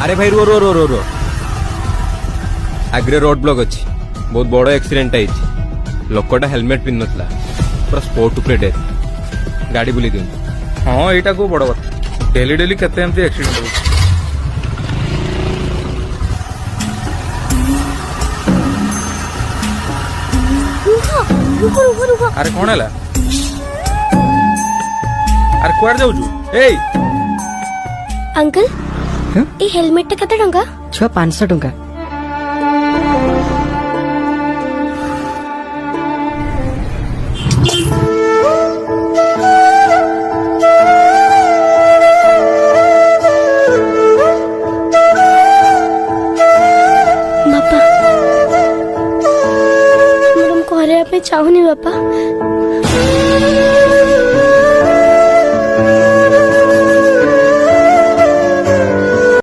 अरे भाई रो रो रो रो रो agro road block अच्छी बहुत बड़ एक्सीडेंट आई लोकटा हेलमेट पिन नथला पूरा स्पोर्ट उपरे डेथ गाड़ी बुली दियो। हाँ यहाँ को बड़ बात डेली डेली केते एमती एक्सीडेंट हो। अरे कौन है अरे कुआर जाऊँ ए अंकल ए हेलमेट टा केते टंका छुआ 500 टंका। बापा चाहूनी बापा